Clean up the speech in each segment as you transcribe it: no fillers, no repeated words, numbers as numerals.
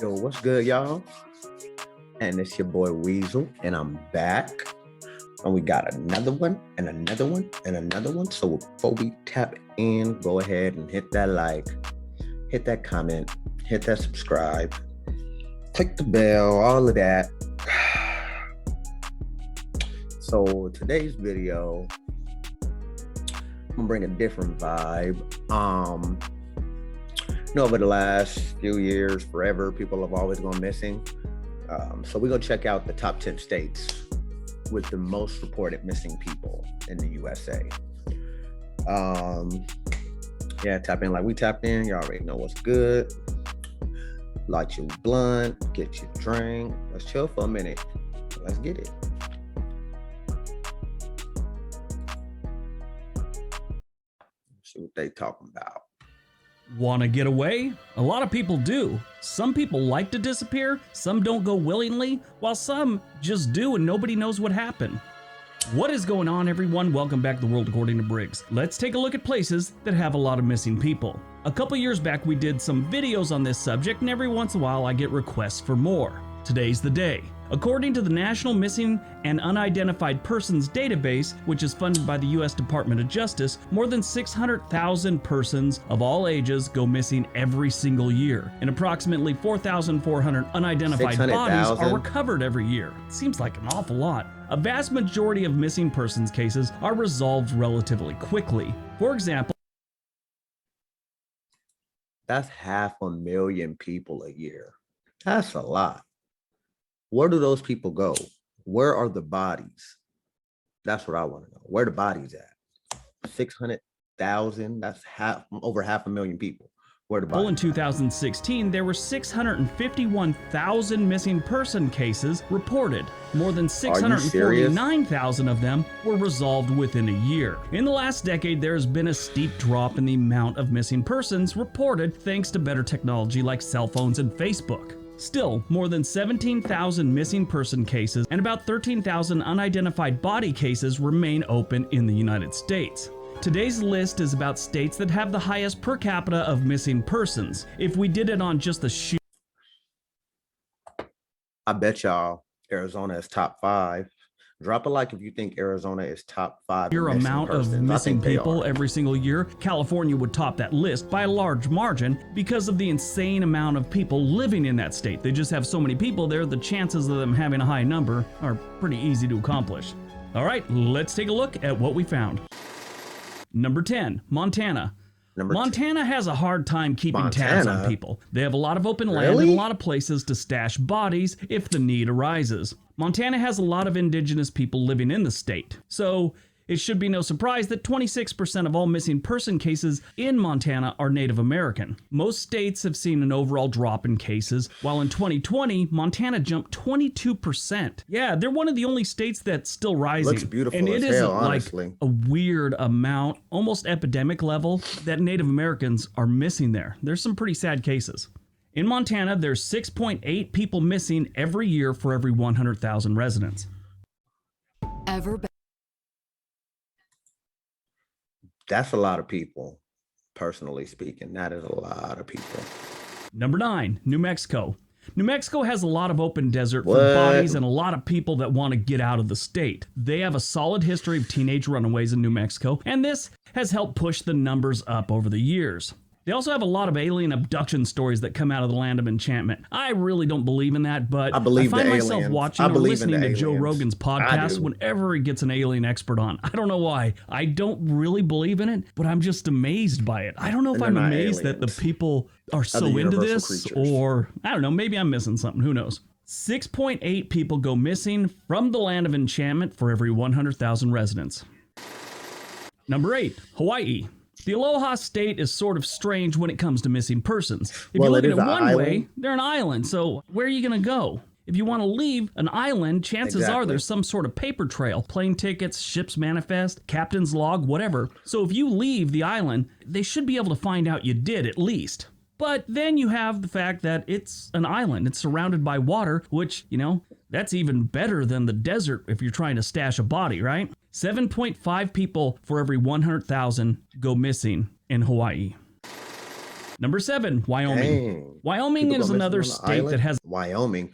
Yo, what's good, y'all? And it's your boy Weasel, and I'm back. And we got another one, and another one, and another one. So before we tap in, go ahead and hit that like, hit that comment, hit that subscribe, click the bell, all of that. So today's video, I'm gonna bring a different vibe. Over the last few years, forever, people have always gone missing. So we're gonna check out the top 10 states with the most reported missing people in the USA. Tap in like we tapped in. You already know what's good. Light your blunt, get your drink. Let's chill for a minute. Let's get it. See what they talking about. Want to get away? A lot of people do. Some people like to disappear, some don't go willingly, while some just do and nobody knows what happened. What is going on, everyone? Welcome back to The World According to Briggs. Let's take a look at places that have a lot of missing people. A couple years back we did some videos on this subject, and every once in a while I get requests for more. Today's the day. According to the National Missing and Unidentified Persons Database, which is funded by the U.S. Department of Justice, more than 600,000 persons of all ages go missing every single year, and approximately 4,400 unidentified bodies are recovered every year. It seems like an awful lot. A vast majority of missing persons cases are resolved relatively quickly. For example, that's 500,000 people a year. That's a lot. Where do those people go? Where are the bodies? That's what I want to know. Where the bodies at? 600,000. That's over 500,000 people. Where the bodies? In 2016, there were 651,000 missing person cases reported. More than 649,000 of them were resolved within a year. In the last decade, there has been a steep drop in the amount of missing persons reported thanks to better technology like cell phones and Facebook. Still, more than 17,000 missing person cases and about 13,000 unidentified body cases remain open in the United States. Today's list is about states that have the highest per capita of missing persons. If we did it on just the I bet y'all Arizona is top 5. Drop a like if you think Arizona is top 5. Your amount of missing people every single year, California would top that list by a large margin because of the insane amount of people living in that state. They just have so many people there, the chances of them having a high number are pretty easy to accomplish. All right, let's take a look at what we found. Number 10, Montana. Montana has a hard time keeping tabs on people. They have a lot of open land and a lot of places to stash bodies if the need arises. Montana has a lot of indigenous people living in the state, so it should be no surprise that 26% of all missing person cases in Montana are Native American. Most states have seen an overall drop in cases, while in 2020, Montana jumped 22%. Yeah, they're one of the only states that's still rising. Looks beautiful and it as hell, isn't honestly. Like a weird amount, almost epidemic level, that Native Americans are missing there. There's some pretty sad cases. In Montana, there's 6.8 people missing every year for every 100,000 residents. That's a lot of people, personally speaking. That is a lot of people. Number 9, New Mexico. New Mexico has a lot of open desert for bodies and a lot of people that want to get out of the state. They have a solid history of teenage runaways in New Mexico, and this has helped push the numbers up over the years. They also have a lot of alien abduction stories that come out of the land of enchantment. I really don't believe in that, but I find myself watching or listening to Joe Rogan's podcast whenever he gets an alien expert on. I don't know why. I don't really believe in it, but I'm just amazed by it. I don't know if I'm amazed that the people are so into this, or I don't know, maybe I'm missing something. Who knows? 6.8 people go missing from the land of enchantment for every 100,000 residents. Number 8, Hawaii. The Aloha State is sort of strange when it comes to missing persons. If you look at it one way, they're an island, so where are you going to go? If you want to leave an island, chances are there's some sort of paper trail, plane tickets, ship's manifest, captain's log, whatever. So if you leave the island, they should be able to find out you did at least. But then you have the fact that it's an island. It's surrounded by water, which, that's even better than the desert if you're trying to stash a body, right? 7.5 people for every 100,000 go missing in Hawaii. Number 7, Wyoming. Dang. Wyoming People is go missing another on the state that island? has Wyoming.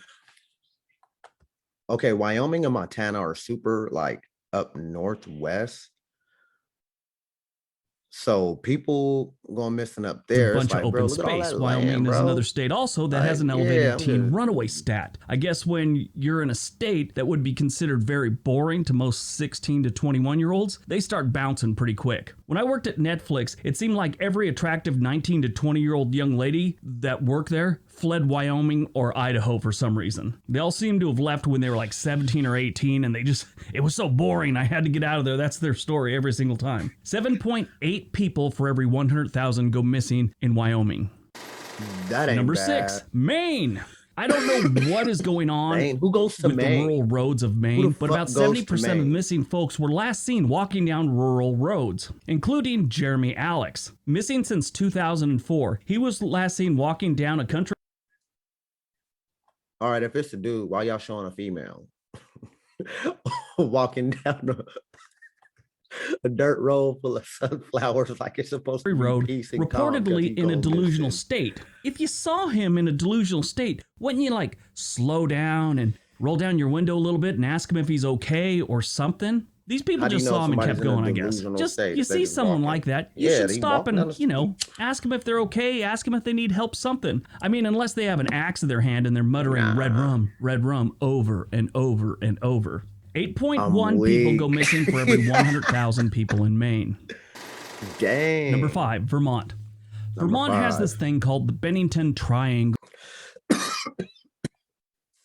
Okay, Wyoming and Montana are super like up northwest. So people going missing up a there. It's bunch of like, bro, open look at all space. that Wyoming land, is another bro. state also that has Like, an yeah, elevated teen runaway stat. I guess when you're in a state that would be considered very boring to most 16 to 21-year-olds, they start bouncing pretty quick. When I worked at Netflix, it seemed like every attractive 19 to 20-year-old young lady that worked there fled Wyoming or Idaho for some reason. They all seemed to have left when they were like 17 or 18, and it was so boring, I had to get out of there. That's their story every single time. 7.8 people for every 100,000 go missing in Wyoming. that ain't Number bad. 6, Maine. I don't know what is going on Maine? Who goes to with the Maine? rural roads of Who Maine, the but fuck about goes to 70% of Maine? missing folks were last seen walking down rural roads, including Jeremy Alex. Missing since 2004, he was last seen walking down a country All right, if it's a dude, why y'all showing a female walking down a dirt road full of sunflowers like it's supposed to be road, peace and calm 'cause reportedly he in a go delusional missing? state. If you saw him in a delusional state, wouldn't you like slow down and roll down your window a little bit and ask him if he's okay or something? These people How do you just know saw him and kept somebody's in a going, I guess. delusional Just, state you if they're see just someone walking? like that, you Yeah, should they stop walking down and, the ask them if they're okay, ask them if they need help, something. I mean, unless they have an axe in their hand and they're muttering red rum over and over and over. 8.1 people go missing for every 100,000 people in Maine. Dang. Number 5, Vermont. Vermont has this thing called the Bennington Triangle.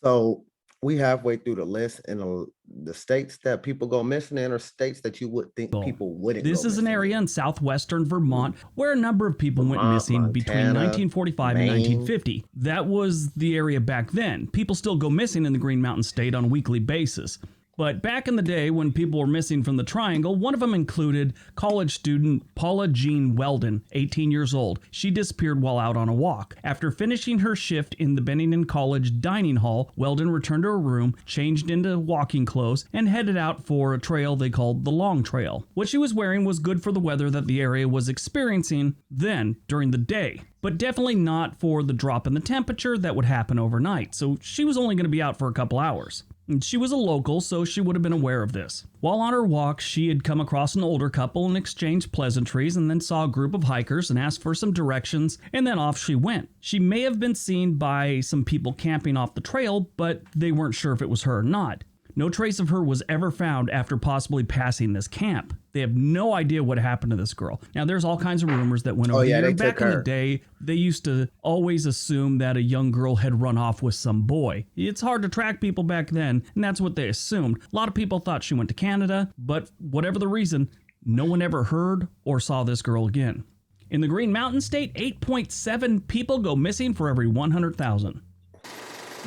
So we halfway through the list, and the states that people go missing in are states that you would think people wouldn't. This is an area in southwestern Vermont where a number of people went Vermont, missing between Montana, 1945 and Maine. 1950. That was the area back then. People still go missing in the Green Mountain State on a weekly basis. But back in the day when people were missing from the triangle, one of them included college student Paula Jean Weldon, 18 years old. She disappeared while out on a walk. After finishing her shift in the Bennington College dining hall, Weldon returned to her room, changed into walking clothes, and headed out for a trail they called the Long Trail. What she was wearing was good for the weather that the area was experiencing then during the day, but definitely not for the drop in the temperature that would happen overnight, so she was only going to be out for a couple hours. And she was a local, so she would have been aware of this. While on her walk, she had come across an older couple and exchanged pleasantries, and then saw a group of hikers and asked for some directions, and then off she went. She may have been seen by some people camping off the trail, but they weren't sure if it was her or not. No trace of her was ever found after possibly passing this camp. They have no idea what happened to this girl. Now, there's all kinds of rumors that went over here. Back in the day, they used to always assume that a young girl had run off with some boy. It's hard to track people back then, and that's what they assumed. A lot of people thought she went to Canada, but whatever the reason, no one ever heard or saw this girl again. In the Green Mountain State, 8.7 people go missing for every 100,000.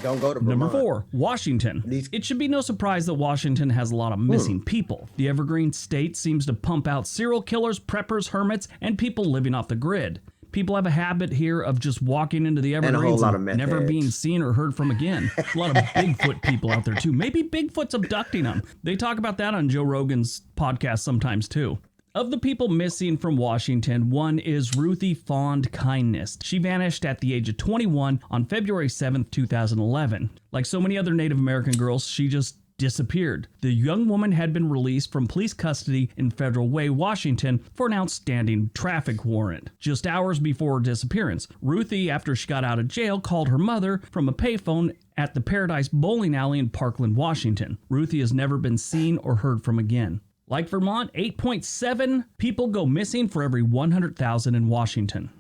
Don't go to Vermont. Number 4, Washington. It should be no surprise that Washington has a lot of missing people. The Evergreen State seems to pump out serial killers, preppers, hermits, and people living off the grid. People have a habit here of just walking into the Evergreens and never being seen or heard from again. A lot of Bigfoot people out there too. Maybe Bigfoot's abducting them. They talk about that on Joe Rogan's podcast sometimes too. Of the people missing from Washington, one is Ruthie Fond Kindness. She vanished at the age of 21 on February 7th, 2011. Like so many other Native American girls, she just disappeared. The young woman had been released from police custody in Federal Way, Washington for an outstanding traffic warrant. Just hours before her disappearance, Ruthie, after she got out of jail, called her mother from a payphone at the Paradise Bowling Alley in Parkland, Washington. Ruthie has never been seen or heard from again. Like Vermont, 8.7 people go missing for every 100,000 in Washington.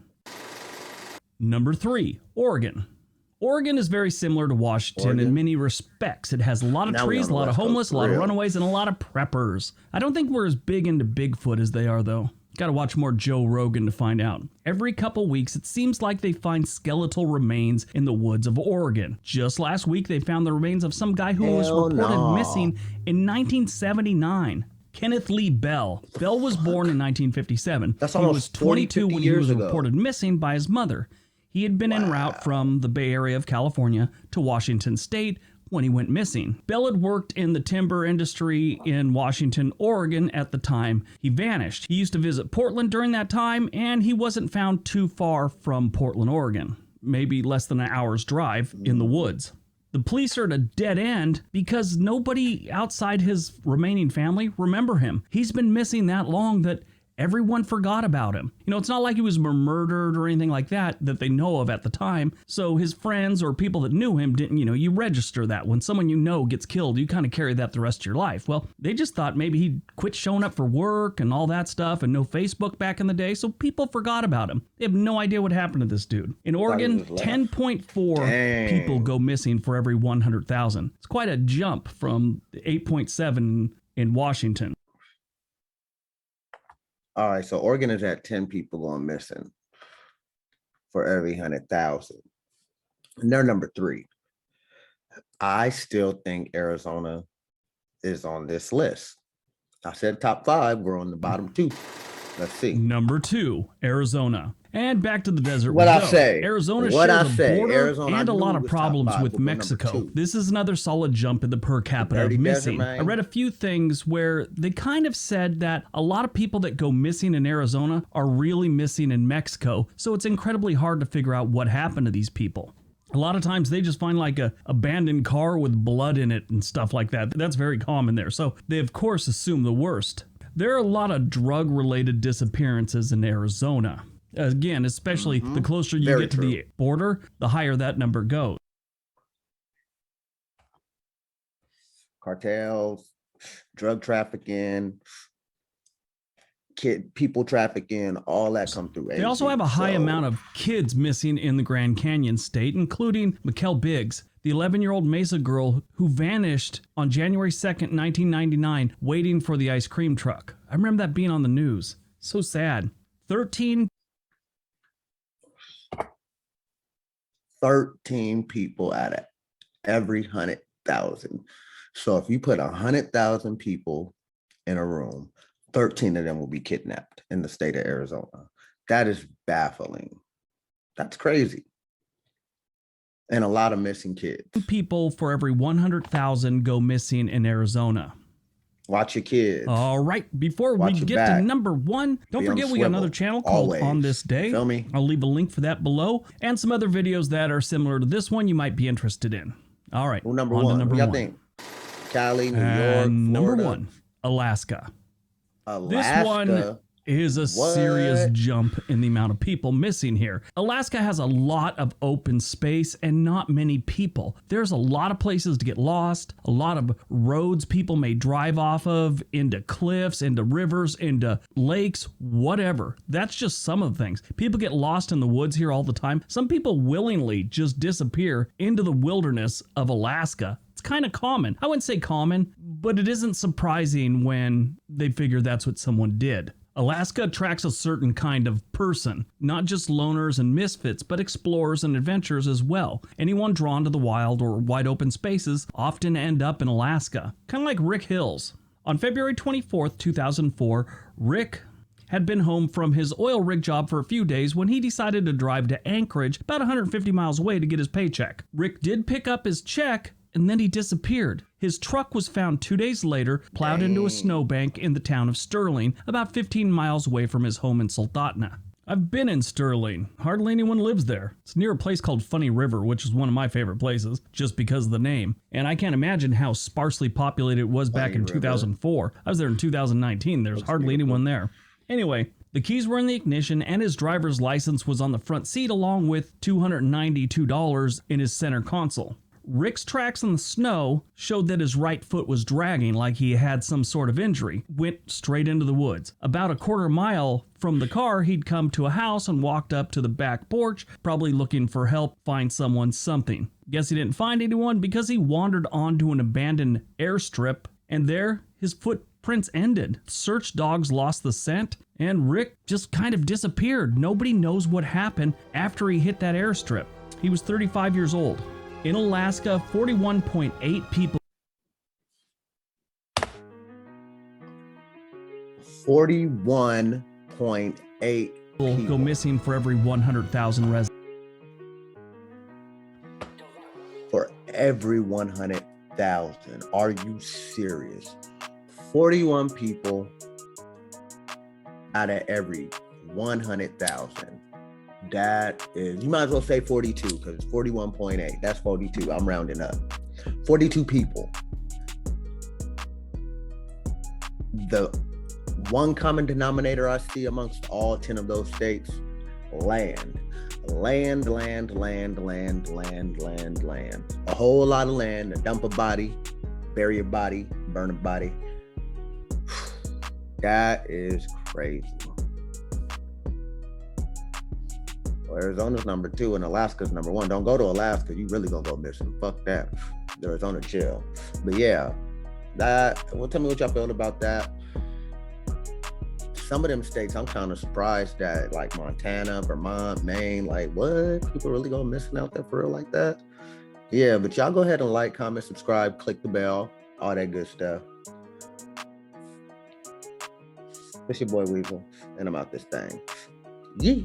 Number 3, Oregon. Oregon is very similar to Washington in many respects. It has a lot of trees, a lot of homeless, a lot of runaways, and a lot of preppers. I don't think we're as big into Bigfoot as they are, though. Gotta watch more Joe Rogan to find out. Every couple weeks, it seems like they find skeletal remains in the woods of Oregon. Just last week, they found the remains of some guy who was reported missing in 1979. Kenneth Lee Bell. Bell was born in 1957. That's he was 22 when he was ago. reported missing by his mother. He had been en route from the Bay Area of California to Washington State when he went missing. Bell had worked in the timber industry in Washington, Oregon at the time he vanished. He used to visit Portland during that time, and he wasn't found too far from Portland, Oregon, maybe less than an hour's drive in the woods. The police are at a dead end because nobody outside his remaining family remember him. He's been missing that long that everyone forgot about him. You know, it's not like he was murdered or anything like that they know of at the time. So his friends or people that knew him didn't, you register that. When someone gets killed, you kind of carry that the rest of your life. Well, they just thought maybe he'd quit showing up for work and all that stuff, and no Facebook back in the day, so people forgot about him. They have no idea what happened to this dude. In Oregon, 10.4 people go missing for every 100,000. It's quite a jump from 8.7 in Washington. All right, so Oregon is at 10 people going missing for every 100,000. And they're number 3. I still think Arizona is on this list. I said top 5, we're on the bottom 2. Let's see. Number 2, Arizona. And back to the desert. Arizona shares a border Arizona, and a lot of problems with Mexico. This is another solid jump in the per capita of missing. I read a few things where they kind of said that a lot of people that go missing in Arizona are really missing in Mexico, so it's incredibly hard to figure out what happened to these people. A lot of times they just find like a abandoned car with blood in it and stuff like that. That's very common there, so they of course assume the worst. There are a lot of drug-related disappearances in Arizona. Again, especially the closer you get to the border, the higher that number goes. Cartels, drug trafficking, people trafficking, all that come through. They also have a high amount of kids missing in the Grand Canyon state, including Mikkel Biggs, the 11-year-old Mesa girl who vanished on January 2nd, 1999, waiting for the ice cream truck. I remember that being on the news. So sad. 13 people out of every 100,000. So if you put 100,000 people in a room, 13 of them will be kidnapped in the state of Arizona. That is baffling. That's crazy. And a lot of missing kids. People for every 100,000 go missing in Arizona. Watch your kids. All right. Before we get to number 1, don't forget we got another channel called On This Day. Feel me? I'll leave a link for that below, and some other videos that are similar to this one you might be interested in. All right. Well, number 1. What do y'all think? Cali, New York, number Florida. 1, Alaska. Alaska. This one is a serious jump in the amount of people missing here. Alaska has a lot of open space and not many people. There's a lot of places to get lost, a lot of roads people may drive off of, into cliffs, into rivers, into lakes, whatever. That's just some of the things. People get lost in the woods here all the time. Some people willingly just disappear into the wilderness of Alaska. It's kind of common. I wouldn't say common, but it isn't surprising when they figure that's what someone did. Alaska attracts a certain kind of person, not just loners and misfits, but explorers and adventurers as well. Anyone drawn to the wild or wide open spaces often end up in Alaska, kind of like Rick Hills. On February 24th, 2004, Rick had been home from his oil rig job for a few days when he decided to drive to Anchorage, about 150 miles away, to get his paycheck. Rick did pick up his check, and then he disappeared. His truck was found 2 days later, plowed into a snowbank in the town of Sterling, about 15 miles away from his home in Soldotna. I've been in Sterling. Hardly anyone lives there. It's near a place called Funny River, which is one of my favorite places, just because of the name. And I can't imagine how sparsely populated it was back in 2004. I was there in 2019. There's hardly anyone there. Anyway, the keys were in the ignition and his driver's license was on the front seat, along with $292 in his center console. Rick's tracks in the snow showed that his right foot was dragging, like he had some sort of injury. Went straight into the woods. About a quarter mile from the car, he'd come to a house and walked up to the back porch, probably looking for help, find someone, something. Guess he didn't find anyone because he wandered onto an abandoned airstrip, and there his footprints ended. Search dogs lost the scent, and Rick just kind of disappeared. Nobody knows what happened after he hit that airstrip. He was 35 years old. In Alaska, 41.8 people. 41.8 people go missing for every 100,000 residents. For every 100,000. Are you serious? 41 people out of every 100,000. That is, you might as well say 42 because it's 41.8. That's 42. I'm rounding up. 42 people. The one common denominator I see amongst all 10 of those states, land. Land. A whole lot of land to dump a body, bury a body, burn a body. That is crazy. Well, Arizona's number 2 and Alaska's number 1. Don't go to Alaska. You really gonna go missing. Fuck that. Arizona chill. But yeah, well, tell me what y'all feel about that. Some of them states, I'm kind of surprised that, like Montana, Vermont, Maine, like what? People really going missing out there for real like that? Yeah, but y'all go ahead and like, comment, subscribe, click the bell, all that good stuff. It's your boy Weasel, and I'm out this thing. Yeah.